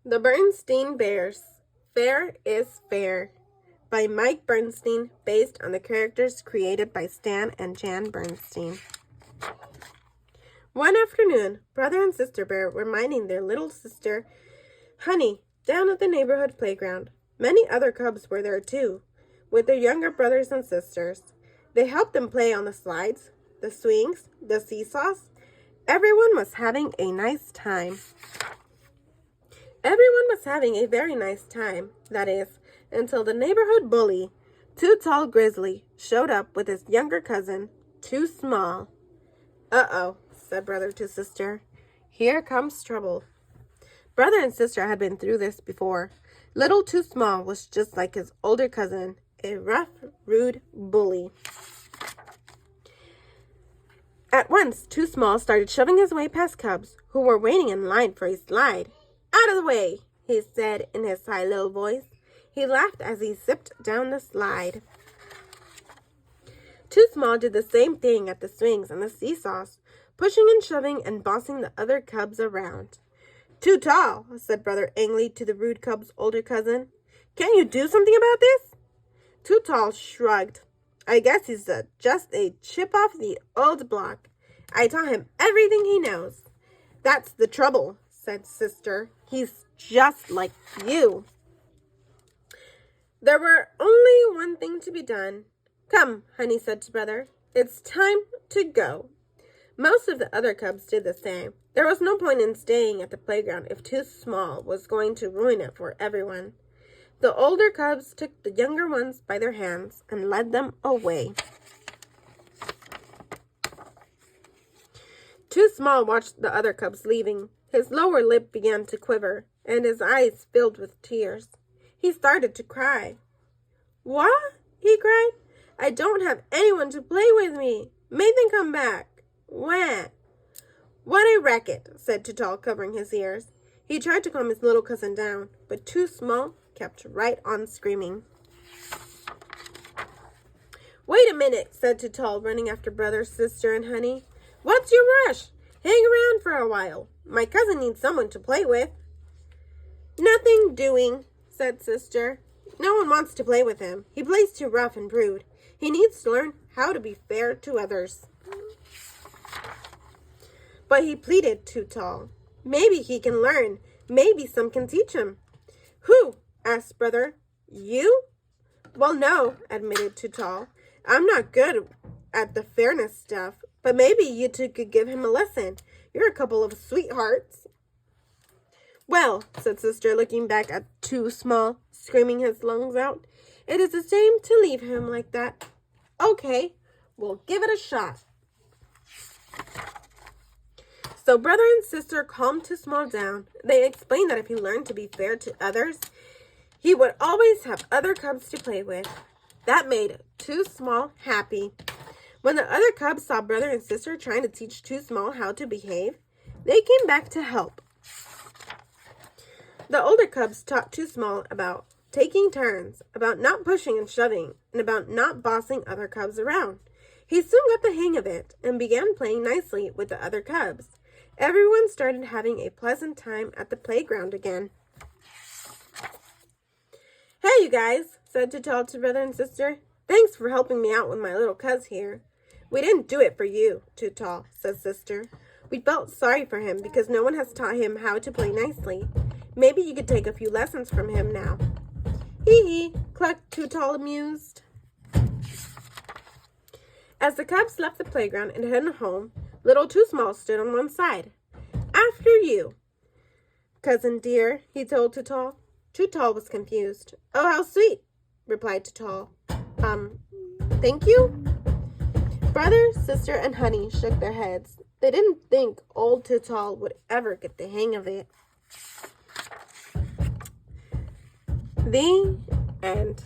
The Berenstain Bears. Fair is Fair by Mike Berenstain, based on the characters created by Stan and Jan Berenstain. One afternoon, Brother and Sister Bear were minding their little sister, Honey, down at the neighborhood playground. Many other cubs were there too, with their younger brothers and sisters. They helped them play on the slides, the swings, the seesaws. Everyone was having a nice time. Everyone was having a very nice time, that is, until the neighborhood bully, Too Tall Grizzly, showed up with his younger cousin, Too Small. Uh-oh, said brother to sister. Here comes trouble. Brother and sister had been through this before. Little Too Small was just like his older cousin, a rough, rude bully. At once, Too Small started shoving his way past cubs who were waiting in line for a slide. Out of the way, he said in his high little voice. He laughed as he zipped down the slide. Too Small did the same thing at the swings and the seesaws, pushing and shoving and bossing the other cubs around. Too Tall, said Brother angrily to the rude cub's older cousin. Can't you do something about this? Too Tall shrugged. I guess he's just a chip off the old block. I taught him everything he knows. That's the trouble, said Sister. He's just like you. There were only one thing to be done. Come, Honey said to Brother. It's time to go. Most of the other cubs did the same. There was no point in staying at the playground if Too Small was going to ruin it for everyone. The older cubs took the younger ones by their hands and led them away. Too Small watched the other cubs leaving. His lower lip began to quiver, and his eyes filled with tears. He started to cry. What? He cried. I don't have anyone to play with me. Make them come back. Wah. What a racket, said Too Tall, covering his ears. He tried to calm his little cousin down, but Too Small kept right on screaming. Wait a minute, said Too Tall, running after Brother, Sister, and Honey. What's your rush? Hang around for a while. My cousin needs someone to play with. Nothing doing, said Sister. No one wants to play with him. He plays too rough and rude. He needs to learn how to be fair to others. But he pleaded, Too Tall. Maybe he can learn. Maybe some can teach him. Who? Asked Brother. You? Well, no, admitted Too Tall. I'm not good at the fairness stuff, but maybe you two could give him a lesson. You're a couple of sweethearts. Well, said Sister, looking back at Too Small, screaming his lungs out, it is a shame to leave him like that. Okay, we'll give it a shot. So Brother and Sister calmed Too Small down. They explained that if he learned to be fair to others, he would always have other cubs to play with. That made Too Small happy. When the other cubs saw Brother and Sister trying to teach Too Small how to behave, they came back to help. The older cubs taught Too Small about taking turns, about not pushing and shoving, and about not bossing other cubs around. He soon got the hang of it and began playing nicely with the other cubs. Everyone started having a pleasant time at the playground again. Hey, you guys, said Too Tall to Brother and Sister. Thanks for helping me out with my little cuz here. We didn't do it for you, Too Tall, said Sister. We felt sorry for him because no one has taught him how to play nicely. Maybe you could take a few lessons from him now. Hee, clucked Too Tall, amused. As the cubs left the playground and headed home, little Too Small stood on one side. After you, cousin dear, he told Too Tall. Too Tall was confused. Oh, how sweet, replied Too Tall. Thank you? Brother, Sister, and Honey shook their heads. They didn't think old Too Tall would ever get the hang of it. The end.